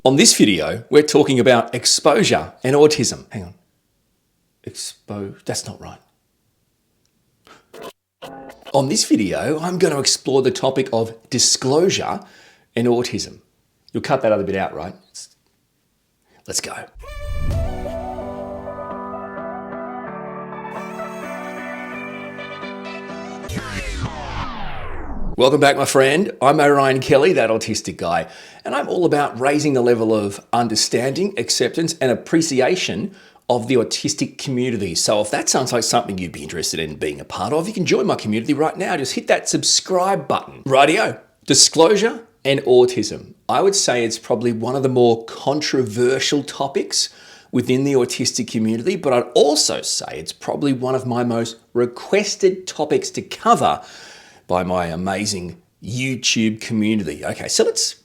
On this video, we're talking about exposure and autism. Hang on. That's not right. On this video, I'm going to explore the topic of disclosure and autism. You'll cut that other bit out, right? Let's go. Welcome back, my friend. I'm Orion Kelly, that autistic guy, and I'm all about raising the level of understanding, acceptance, and appreciation of the autistic community. So if that sounds like something you'd be interested in being a part of, you can join my community right now. Just hit that subscribe button. Rightio. Disclosure and autism. I would say it's probably one of the more controversial topics within the autistic community, but I'd also say it's probably one of my most requested topics to cover by my amazing YouTube community. Okay, so let's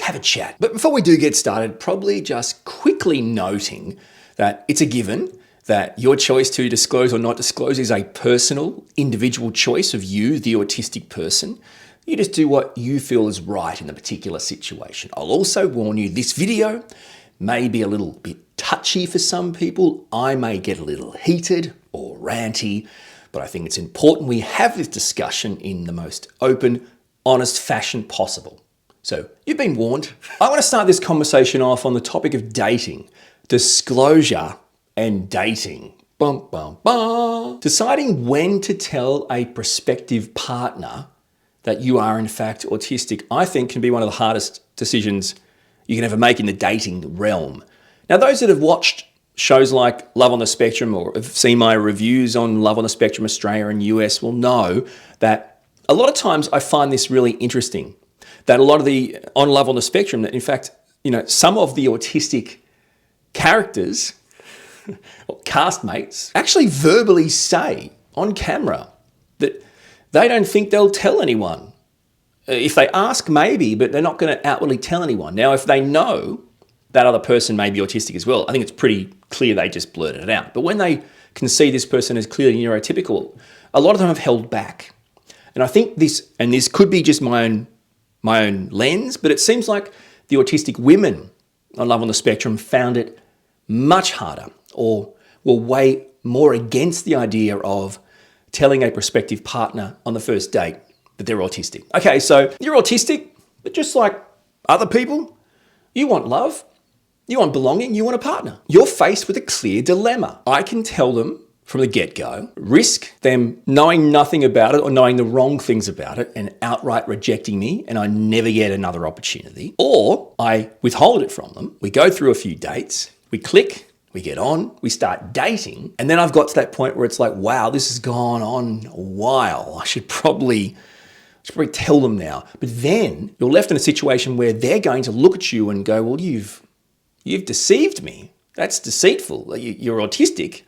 have a chat. But before we do get started, probably just quickly noting that it's a given that your choice to disclose or not disclose is a personal, individual choice of you, the autistic person. You just do what you feel is right in the particular situation. I'll also warn you, this video may be a little bit touchy for some people. I may get a little heated or ranty, but I think it's important we have this discussion in the most open, honest fashion possible. So you've been warned. I want to start this conversation off on the topic of dating, disclosure and dating. Bum, bum, bum. Deciding when to tell a prospective partner that you are in fact autistic, I think can be one of the hardest decisions you can ever make in the dating realm. Now, those that have watched shows like Love on the Spectrum or have seen my reviews on Love on the Spectrum Australia and US will know that a lot of times I find this really interesting, that a lot of on Love on the Spectrum, that in fact, some of the autistic characters or castmates actually verbally say on camera that they don't think they'll tell anyone. If they ask, maybe, but they're not going to outwardly tell anyone. Now, if they know that other person may be autistic as well, I think it's pretty clear they just blurted it out. But when they can see this person as clearly neurotypical, a lot of them have held back. And I think this could be just my own lens, but it seems like the autistic women on Love on the Spectrum found it much harder or were way more against the idea of telling a prospective partner on the first date that they're autistic. Okay, so you're autistic, but just like other people, you want love. You want belonging, you want a partner. You're faced with a clear dilemma. I can tell them from the get-go, risk them knowing nothing about it or knowing the wrong things about it and outright rejecting me and I never get another opportunity. Or I withhold it from them. We go through a few dates, we click, we get on, we start dating, and then I've got to that point where it's like, wow, this has gone on a while. I should probably tell them now. But then you're left in a situation where they're going to look at you and go, well, you've deceived me. That's deceitful. You're autistic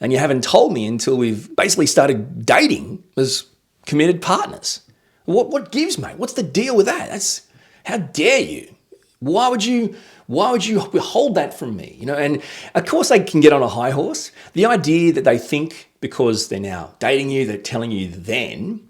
and you haven't told me until we've basically started dating as committed partners. What gives, mate? What's the deal with that? How dare you? Why would you withhold that from me? And of course they can get on a high horse. The idea that they think because they're now dating you, they're telling you then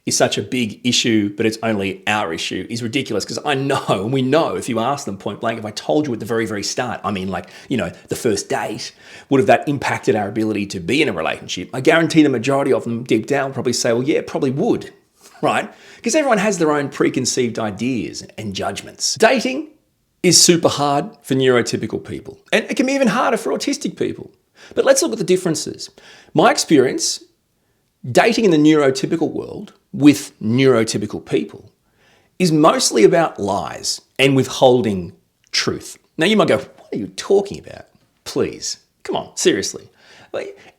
is such a big issue, but it's only our issue, is ridiculous. Because I know, and we know, if you ask them point blank, if I told you at the very, very start, the first date, would have that impacted our ability to be in a relationship? I guarantee the majority of them deep down probably say, well, yeah, it probably would, right? Because everyone has their own preconceived ideas and judgments. Dating is super hard for neurotypical people, and it can be even harder for autistic people. But let's look at the differences. My experience, dating in the neurotypical world with neurotypical people is mostly about lies and withholding truth. Now you might go, what are you talking about? Please, come on, seriously.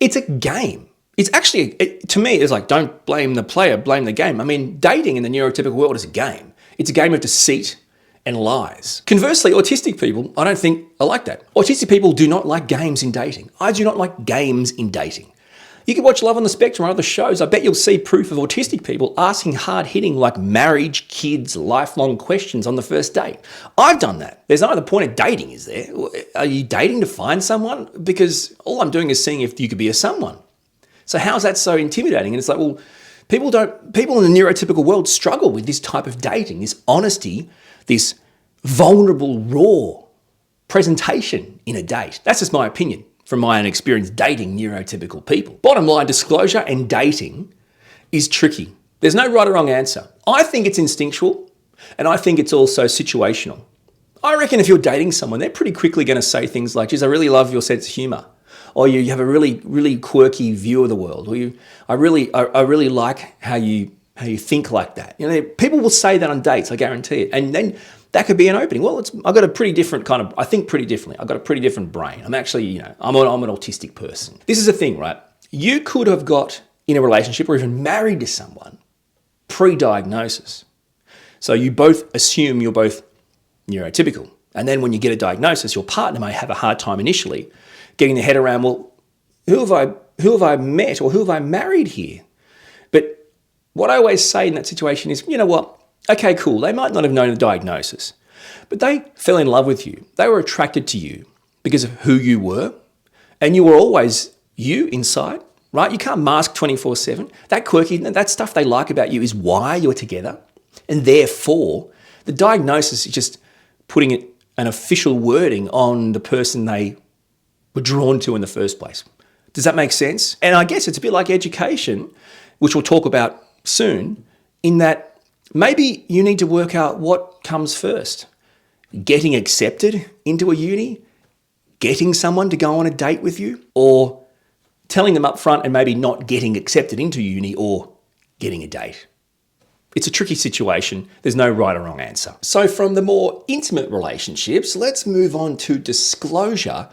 It's a game. It's actually, to me, it's like, don't blame the player, blame the game. I mean, dating in the neurotypical world is a game. It's a game of deceit and lies. Conversely, autistic people, I don't think are like that. Autistic people do not like games in dating. I do not like games in dating. You can watch Love on the Spectrum or other shows. I bet you'll see proof of autistic people asking hard-hitting, like marriage, kids, lifelong questions on the first date. I've done that. There's no other point of dating, is there? Are you dating to find someone? Because all I'm doing is seeing if you could be a someone. So how's that so intimidating? And it's like, well, people in the neurotypical world struggle with this type of dating, this honesty, this vulnerable, raw presentation in a date. That's just my opinion from my own experience dating neurotypical people. Bottom line, disclosure and dating is tricky. There's no right or wrong answer. I think it's instinctual, and I think it's also situational. I reckon if you're dating someone, they're pretty quickly going to say things like, geez, I really love your sense of humor. Or you have a really, really quirky view of the world. Or I really like how you think like that. You know, people will say that on dates, I guarantee it. And then that could be an opening. Well, I've got a pretty different kind of, I think pretty differently. I've got a pretty different brain. I'm actually, I'm an autistic person. This is the thing, right? You could have got in a relationship or even married to someone pre-diagnosis. So you both assume you're both neurotypical. And then when you get a diagnosis, your partner may have a hard time initially getting their head around, well, who have I met or who have I married here? But what I always say in that situation is, you know what? Okay, cool. They might not have known the diagnosis, but they fell in love with you. They were attracted to you because of who you were, and you were always you inside, right? You can't mask 24/7. That quirky, that stuff they like about you is why you're together. And therefore, the diagnosis is just putting an official wording on the person they were drawn to in the first place. Does that make sense? And I guess it's a bit like education, which we'll talk about soon, in that maybe you need to work out what comes first. Getting accepted into a uni, getting someone to go on a date with you, or telling them up front and maybe not getting accepted into uni or getting a date. It's a tricky situation. There's no right or wrong answer. So from the more intimate relationships, let's move on to disclosure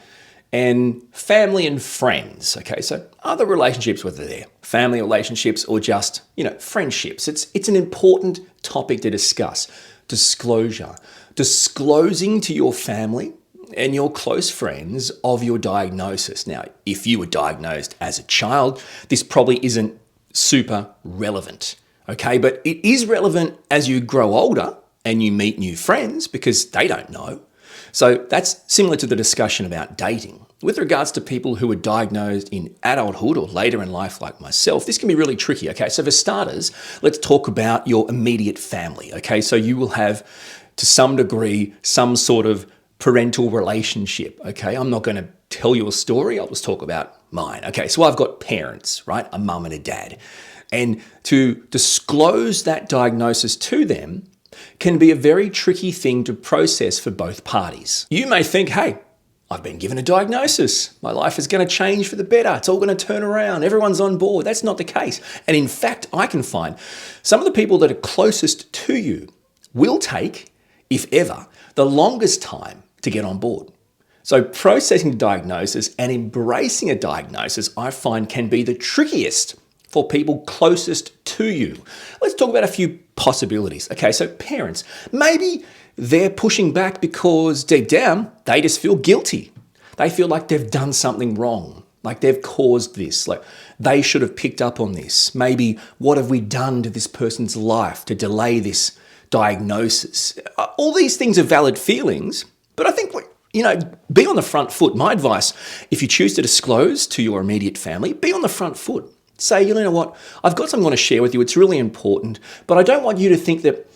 and family and friends. Okay, so other relationships, whether they're family relationships or just, friendships, it's an important topic to discuss. Disclosure. Disclosing to your family and your close friends of your diagnosis. Now, if you were diagnosed as a child, this probably isn't super relevant. Okay, but it is relevant as you grow older and you meet new friends because they don't know. So that's similar to the discussion about dating. With regards to people who are diagnosed in adulthood or later in life like myself, this can be really tricky. Okay, so for starters, let's talk about your immediate family. Okay, so you will have to some degree some sort of parental relationship. Okay, I'm not going to tell you a story. I'll just talk about mine. Okay, so I've got parents, right? A mum and a dad. And to disclose that diagnosis to them can be a very tricky thing to process for both parties. You may think, hey, I've been given a diagnosis. My life is going to change for the better. It's all going to turn around. Everyone's on board. That's not the case. And in fact, I can find some of the people that are closest to you will take, if ever, the longest time to get on board. So processing a diagnosis and embracing a diagnosis, I find, can be the trickiest for people closest to you. Let's talk about a few possibilities. Okay, so parents, maybe they're pushing back because deep down, they just feel guilty. They feel like they've done something wrong, like they've caused this, like they should have picked up on this. Maybe what have we done to this person's life to delay this diagnosis? All these things are valid feelings, but I think, be on the front foot. My advice, if you choose to disclose to your immediate family, be on the front foot. Say, you know what, I've got something I want to share with you. It's really important, but I don't want you to think that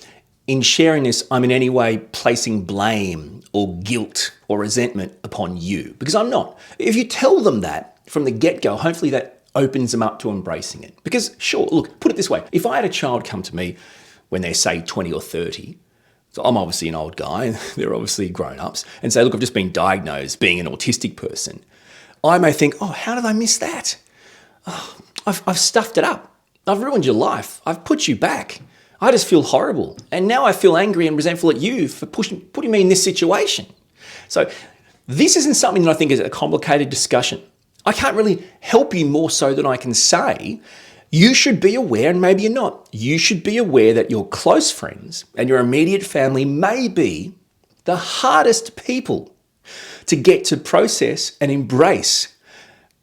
in sharing this, I'm in any way placing blame or guilt or resentment upon you, because I'm not. If you tell them that from the get-go, hopefully that opens them up to embracing it. Because sure, look, put it this way. If I had a child come to me when they're, say, 20 or 30, so I'm obviously an old guy, and they're obviously grown-ups, and say, look, I've just been diagnosed being an autistic person, I may think, oh, how did I miss that? Oh, I've stuffed it up. I've ruined your life. I've put you back. I just feel horrible. And now I feel angry and resentful at you for putting me in this situation. So this isn't something that I think is a complicated discussion. I can't really help you more so than I can say, you should be aware, and maybe you're not, you should be aware that your close friends and your immediate family may be the hardest people to get to process and embrace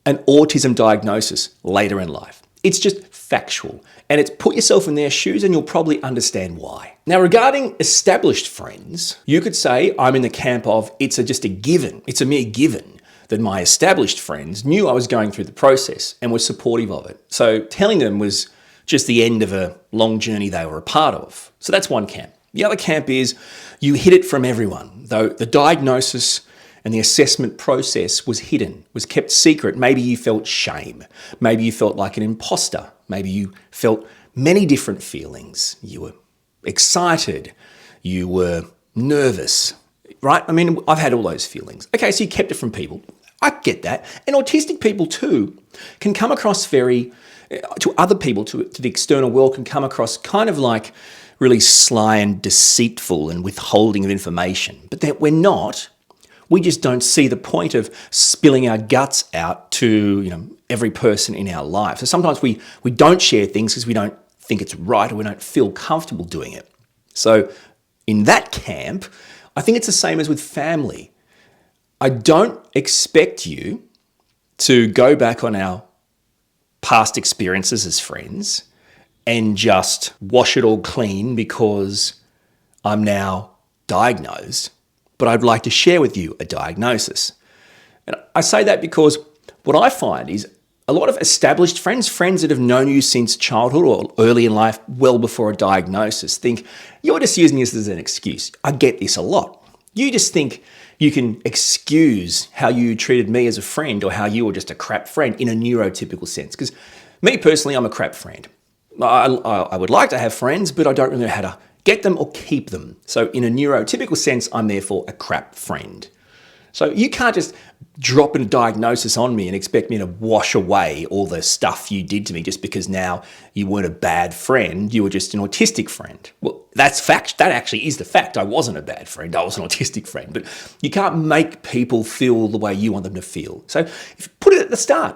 an autism diagnosis later in life. It's just factual, and it's put yourself in their shoes and you'll probably understand why. Now, regarding established friends, you could say I'm in the camp of just a given. It's a mere given that my established friends knew I was going through the process and were supportive of it. So telling them was just the end of a long journey they were a part of. So that's one camp. The other camp is you hid it from everyone, though the diagnosis and the assessment process was hidden, was kept secret. Maybe you felt shame. Maybe you felt like an imposter. Maybe you felt many different feelings. You were excited. You were nervous, right? I mean, I've had all those feelings. Okay, so you kept it from people. I get that. And autistic people too can come across to other people, to the external world, can come across kind of like really sly and deceitful and withholding of information. But that we're not. We just don't see the point of spilling our guts out to every person in our life. So sometimes we don't share things because we don't think it's right or we don't feel comfortable doing it. So in that camp, I think it's the same as with family. I don't expect you to go back on our past experiences as friends and just wash it all clean because I'm now diagnosed. But I'd like to share with you a diagnosis. And I say that because what I find is a lot of established friends that have known you since childhood or early in life, well before a diagnosis, think you're just using this as an excuse. I get this a lot. You just think you can excuse how you treated me as a friend or how you were just a crap friend in a neurotypical sense. Because me personally, I'm a crap friend. I would like to have friends, but I don't really know how to get them or keep them. So in a neurotypical sense, I'm therefore a crap friend. So you can't just drop a diagnosis on me and expect me to wash away all the stuff you did to me just because now you weren't a bad friend, you were just an autistic friend. Well, that's fact. That actually is the fact. I wasn't a bad friend. I was an autistic friend. But you can't make people feel the way you want them to feel. So if you put it at the start,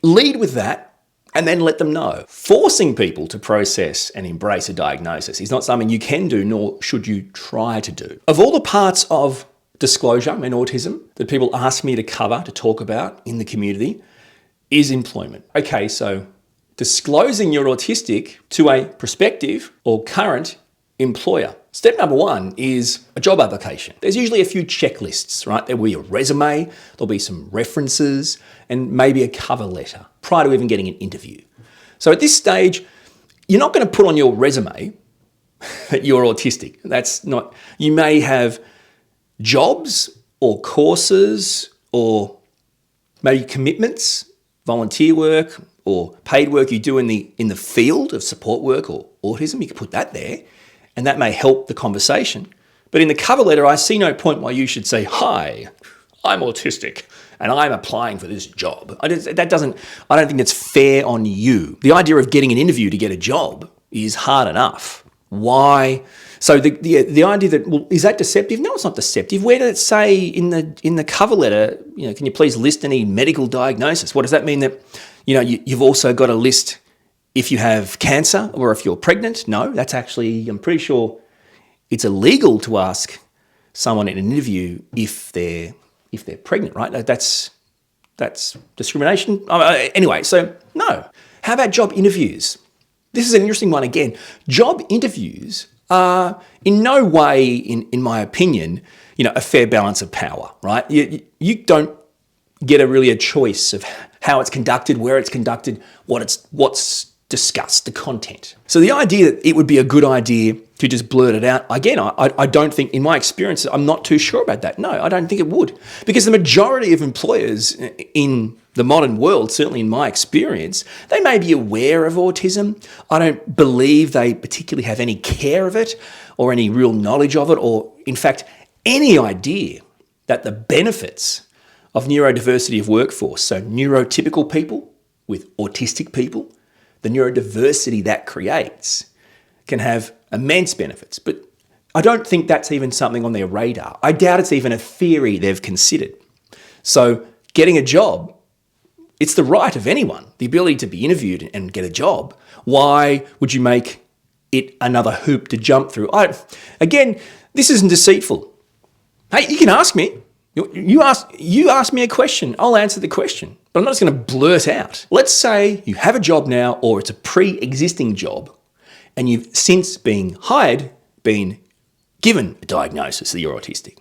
lead with that, and then let them know. Forcing people to process and embrace a diagnosis is not something you can do, nor should you try to do. Of all the parts of disclosure and autism that people ask me to cover, to talk about in the community, is employment. Okay, so disclosing you're autistic to a prospective or current employer. Step number one is a job application. There's usually a few checklists, right? There will be a resume, there'll be some references, and maybe a cover letter prior to even getting an interview. So at this stage, you're not going to put on your resume that you're autistic. That's not, you may have jobs or courses or maybe commitments, volunteer work or paid work you do in the field of support work or autism. You can put that there, and that may help the conversation. But in the cover letter, I see no point why you should say, "Hi, I'm autistic and I'm applying for this job." I don't think that's fair on you. The idea of getting an interview to get a job is hard enough. Why? So the idea that, well, is that deceptive? No, it's not deceptive. Where did it say in the cover letter, can you please list any medical diagnosis? What does that mean that, you've also got to list if you have cancer or if you're pregnant? No, that's actually, I'm pretty sure it's illegal to ask someone in an interview if they're pregnant, right? That's discrimination. Anyway, so no. How about job interviews? This is an interesting one again. Job interviews are in no way, in my opinion, a fair balance of power, right? You don't get a choice of how it's conducted, where it's conducted, what's discussed, the content. So the idea that it would be a good idea to just blurt it out, again, I don't think, in my experience, I'm not too sure about that. No, I don't think it would. Because the majority of employers in the modern world, certainly in my experience, they may be aware of autism. I don't believe they particularly have any care of it or any real knowledge of it, or in fact, any idea that the benefits of neurodiversity of workforce, so neurotypical people with autistic people, the neurodiversity that creates can have immense benefits. But I don't think that's even something on their radar. I doubt it's even a theory they've considered. So getting a job, it's the right of anyone, the ability to be interviewed and get a job. Why would you make it another hoop to jump through? Again, this isn't deceitful. Hey, you can ask me. You ask me a question, I'll answer the question. But I'm not just going to blurt out. Let's say you have a job now, or it's a pre-existing job, and you've since been given a diagnosis that you're autistic.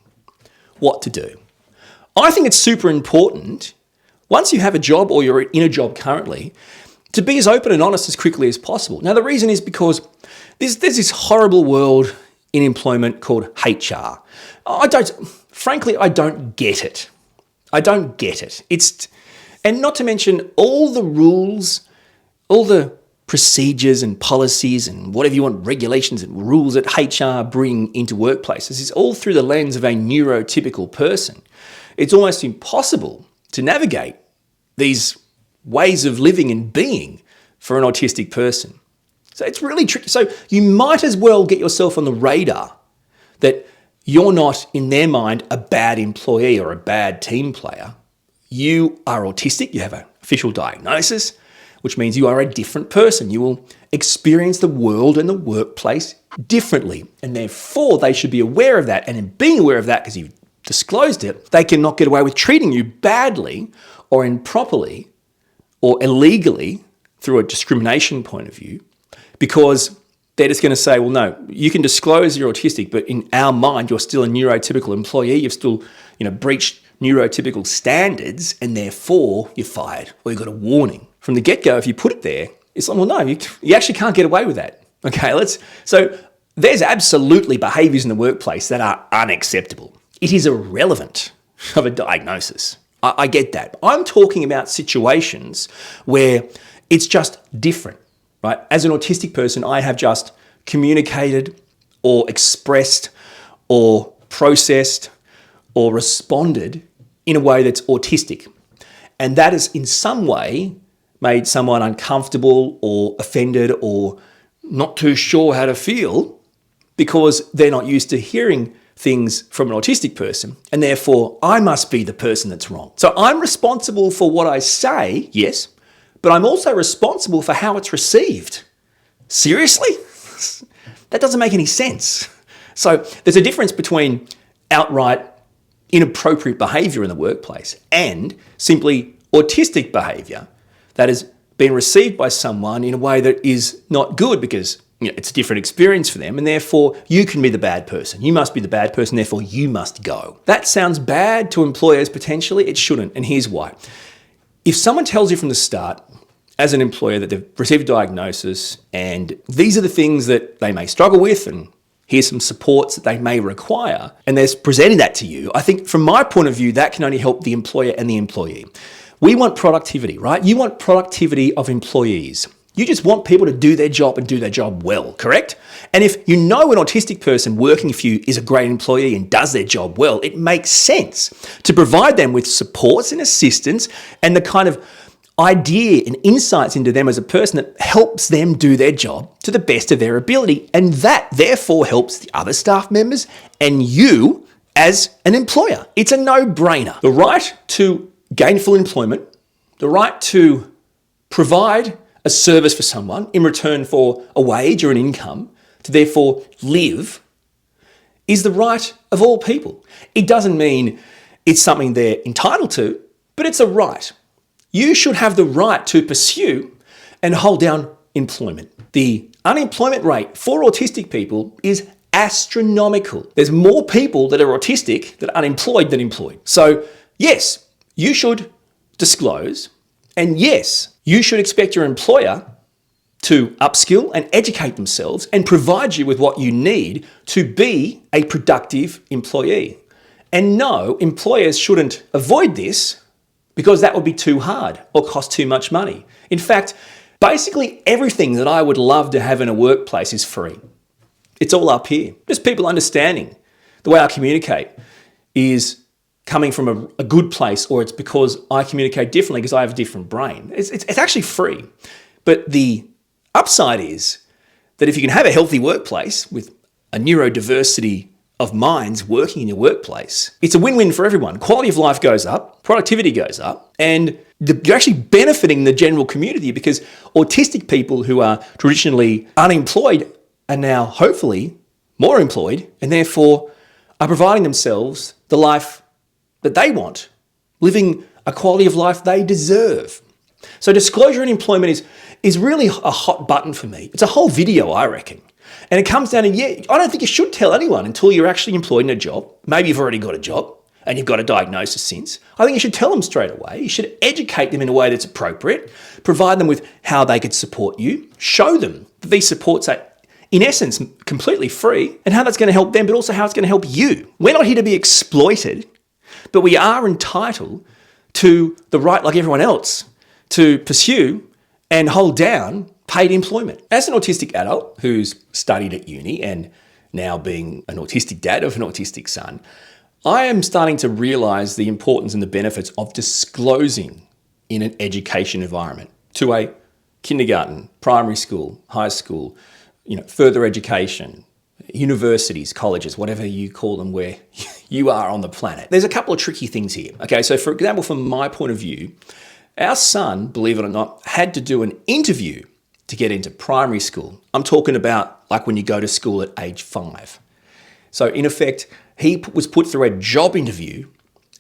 What to do? I think it's super important, once you have a job or you're in a job currently, to be as open and honest as quickly as possible. Now, the reason is because there's this horrible world in employment called HR. Frankly, I don't get it. I don't get it. And not to mention all the rules, all the procedures and policies and whatever you want, regulations and rules that HR bring into workplaces is all through the lens of a neurotypical person. It's almost impossible to navigate these ways of living and being for an autistic person. So it's really tricky. So you might as well get yourself on the radar that you're not, in their mind, a bad employee or a bad team player. You are autistic. You have an official diagnosis, which means you are a different person. You will experience the world and the workplace differently. And therefore, they should be aware of that. And in being aware of that, because you've disclosed it, they cannot get away with treating you badly or improperly or illegally through a discrimination point of view, because they're just going to say, well, no, you can disclose you're autistic, but in our mind, you're still a neurotypical employee. You've still, breached neurotypical standards, and therefore you're fired or you got a warning. From the get-go, if you put it there, it's like, well, no, you actually can't get away with that. Okay, so there's absolutely behaviors in the workplace that are unacceptable. It is irrelevant of a diagnosis. I get that. I'm talking about situations where it's just different. Right? As an autistic person, I have just communicated or expressed or processed or responded in a way that's autistic. And that has in some way made someone uncomfortable or offended or not too sure how to feel because they're not used to hearing things from an autistic person. And therefore, I must be the person that's wrong. So I'm responsible for what I say, yes, but I'm also responsible for how it's received. Seriously? That doesn't make any sense. So there's a difference between outright inappropriate behavior in the workplace and simply autistic behavior that has been received by someone in a way that is not good because it's a different experience for them, and therefore you can be the bad person. You must be the bad person, therefore you must go. That sounds bad to employers potentially. It shouldn't, and here's why. If someone tells you from the start, as an employer, that they've received a diagnosis and these are the things that they may struggle with and here's some supports that they may require, and they're presenting that to you, I think from my point of view, that can only help the employer and the employee. We want productivity, right? You want productivity of employees. You just want people to do their job and do their job well, correct? And if you know an autistic person working for you is a great employee and does their job well, it makes sense to provide them with supports and assistance and the kind of idea and insights into them as a person that helps them do their job to the best of their ability. And that therefore helps the other staff members and you as an employer. It's a no-brainer. The right to gainful employment, the right to provide a service for someone in return for a wage or an income to therefore live is the right of all people. It doesn't mean it's something they're entitled to, but it's a right. You should have the right to pursue and hold down employment. The unemployment rate for autistic people is astronomical. There's more people that are autistic that are unemployed than employed. So yes, you should disclose, and yes, you should expect your employer to upskill and educate themselves and provide you with what you need to be a productive employee. And no, employers shouldn't avoid this because that would be too hard or cost too much money. In fact, basically everything that I would love to have in a workplace is free. It's all up here. Just people understanding the way I communicate is coming from a good place, or it's because I communicate differently because I have a different brain. It's actually free. But the upside is that if you can have a healthy workplace with a neurodiversity of minds working in your workplace, it's a win-win for everyone. Quality of life goes up, productivity goes up, and you're actually benefiting the general community because autistic people who are traditionally unemployed are now hopefully more employed and therefore are providing themselves the life that they want, living a quality of life they deserve. So disclosure in employment is really a hot button for me. It's a whole video, I reckon. And it comes down to, I don't think you should tell anyone until you're actually employed in a job. Maybe you've already got a job and you've got a diagnosis since. I think you should tell them straight away. You should educate them in a way that's appropriate, provide them with how they could support you, show them that these supports are in essence, completely free, and how that's going to help them, but also how it's going to help you. We're not here to be exploited, but we are entitled to the right, like everyone else, to pursue and hold down paid employment. As an autistic adult who's studied at uni and now being an autistic dad of an autistic son, I am starting to realize the importance and the benefits of disclosing in an education environment to a kindergarten, primary school, high school, further education, universities, colleges, whatever you call them, where you are on the planet. There's a couple of tricky things here. Okay, so for example, from my point of view, our son, believe it or not, had to do an interview to get into primary school. I'm talking about like when you go to school at age 5. So in effect, he was put through a job interview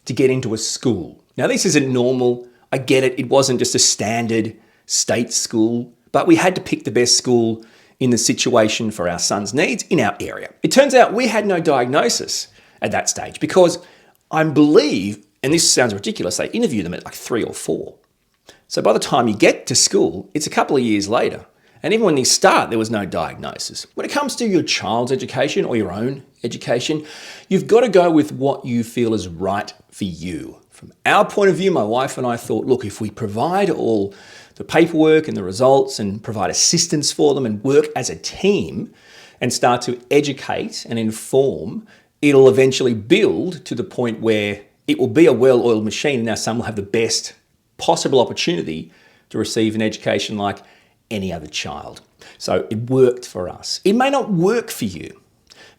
to get into a school. Now, this isn't normal. I get it. It wasn't just a standard state school, but we had to pick the best school in the situation for our son's needs in our area. It turns out we had no diagnosis at that stage because I believe, and this sounds ridiculous, they interview them at like 3 or 4. So by the time you get to school, it's a couple of years later. And even when you start, there was no diagnosis. When it comes to your child's education or your own education, you've got to go with what you feel is right for you. From our point of view, my wife and I thought, look, if we provide all the paperwork and the results and provide assistance for them and work as a team and start to educate and inform, it'll eventually build to the point where it will be a well-oiled machine and our son will have the best possible opportunity to receive an education like any other child. So it worked for us. It may not work for you.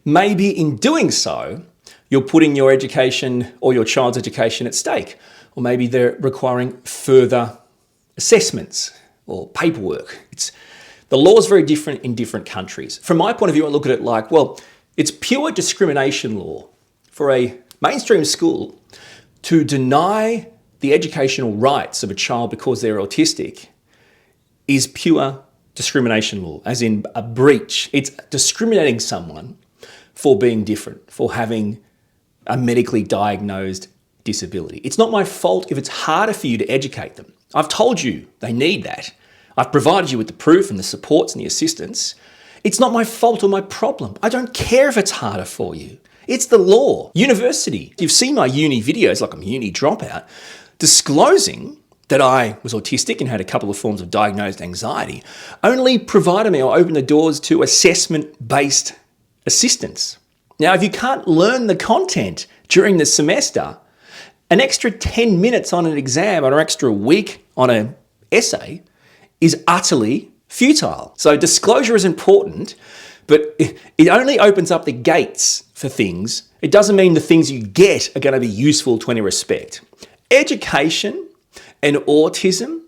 Maybe in doing so, you're putting your education or your child's education at stake. Or maybe they're requiring further assessments or paperwork. The law is very different in different countries. From my point of view, I look at it like, well, it's pure discrimination law for a mainstream school to deny the educational rights of a child because they're autistic is pure discrimination law, as in a breach. It's discriminating someone for being different, for having a medically diagnosed disability. It's not my fault if it's harder for you to educate them. I've told you they need that. I've provided you with the proof and the supports and the assistance. It's not my fault or my problem. I don't care if it's harder for you. It's the law. University. You've seen my uni videos, like I'm a uni dropout, disclosing that I was autistic and had a couple of forms of diagnosed anxiety, only provided me or opened the doors to assessment-based assistance. Now, if you can't learn the content during the semester, an extra 10 minutes on an exam or an extra week on an essay is utterly futile. So disclosure is important, but it only opens up the gates for things. It doesn't mean the things you get are going to be useful to any respect. Education and autism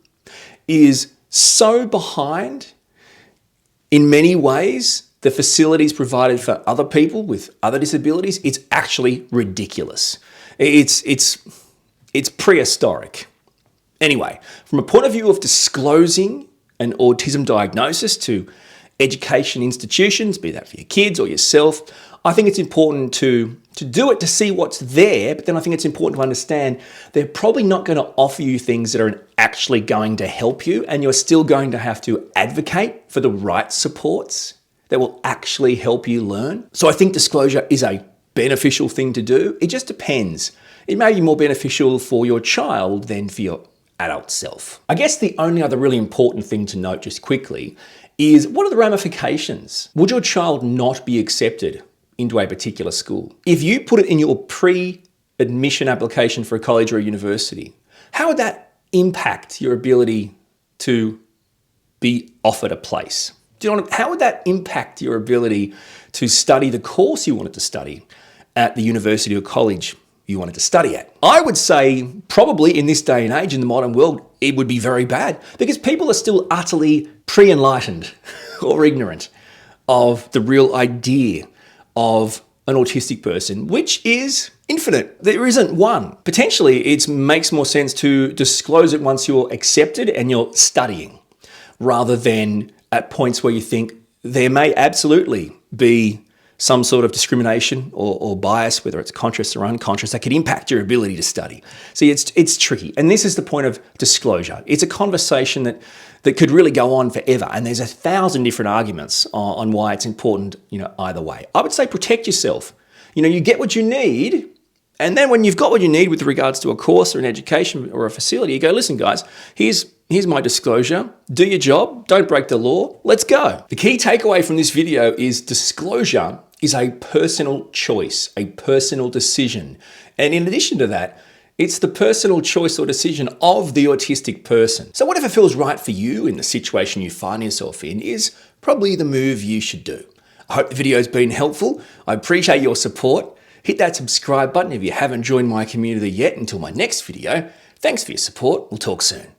is so behind in many ways the facilities provided for other people with other disabilities. It's actually ridiculous. It's prehistoric. Anyway, from a point of view of disclosing an autism diagnosis to education institutions, be that for your kids or yourself, I think it's important to do it to see what's there, but then I think it's important to understand they're probably not going to offer you things that are actually going to help you, and you're still going to have to advocate for the right supports that will actually help you learn. So I think disclosure is a beneficial thing to do. It just depends. It may be more beneficial for your child than for your adult self. I guess the only other really important thing to note just quickly is, what are the ramifications? Would your child not be accepted into a particular school? If you put it in your pre-admission application for a college or a university, how would that impact your ability to be offered a place? How would that impact your ability to study the course you wanted to study at the university or college you wanted to study at? I would say probably in this day and age, in the modern world, it would be very bad because people are still utterly pre-enlightened or ignorant of the real idea of an autistic person, which is infinite. There isn't one. Potentially, it makes more sense to disclose it once you're accepted and you're studying, rather than at points where you think there may absolutely be some sort of discrimination or bias, whether it's conscious or unconscious, that could impact your ability to study. See, it's tricky. And this is the point of disclosure. It's a conversation that could really go on forever. And there's 1,000 different arguments on why it's important, either way. I would say protect yourself. You get what you need. And then when you've got what you need with regards to a course or an education or a facility, you go, listen, guys, here's my disclosure. Do your job. Don't break the law. Let's go. The key takeaway from this video is disclosure is a personal choice, a personal decision. And in addition to that, it's the personal choice or decision of the autistic person. So whatever feels right for you in the situation you find yourself in is probably the move you should do. I hope the video has been helpful. I appreciate your support. Hit that subscribe button if you haven't joined my community yet. Until my next video, thanks for your support. We'll talk soon.